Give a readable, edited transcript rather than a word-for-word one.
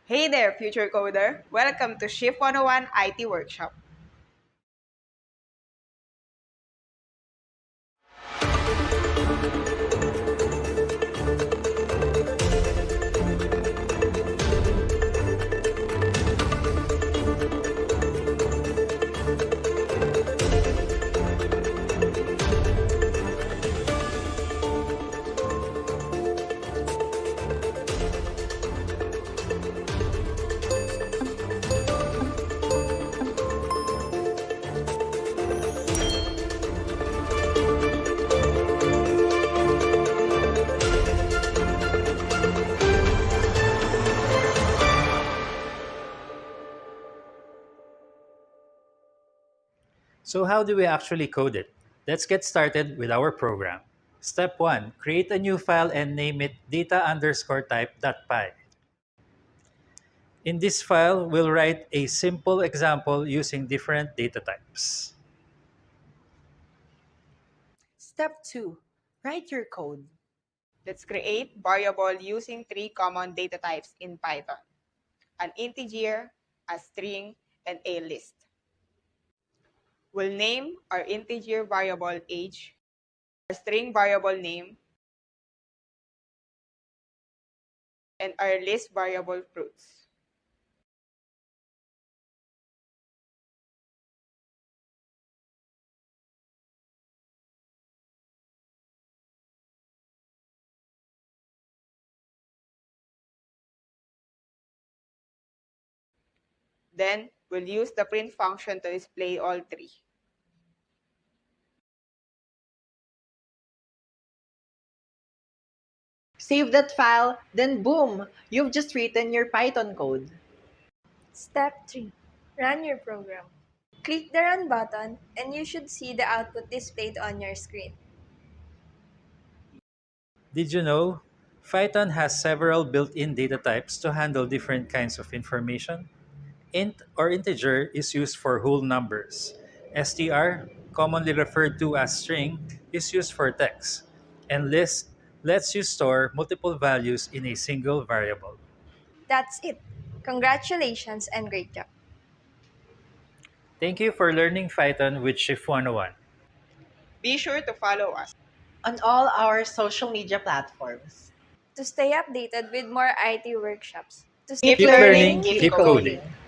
Hey there, future coder. Welcome to Shift 101 IT Workshop. So how do we actually code it? Let's get started with our program. Step 1. Create a new file and name it data_type.py. In this file, we'll write a simple example using different data types. Step 2. Write your code. Let's create variable using three common data types in Python: an integer, a string, and a list. We'll name our integer variable age, our string variable name, and our list variable fruits. Then, we'll use the print function to display all three. Save that file, then boom! You've just written your Python code. Step 3. Run your program. Click the Run button and you should see the output displayed on your screen. Did you know? Python has several built-in data types to handle different kinds of information. Int or integer is used for whole numbers. str, commonly referred to as string, is used for text. And list lets you store multiple values in a single variable. That's it. Congratulations and great job. Thank you for learning Python with Shift 101. Be sure to follow us. On all our social media platforms. To stay updated with more IT workshops. To Keep Keep keep learning, learning, learning, keep keep keep coding. coding. coding.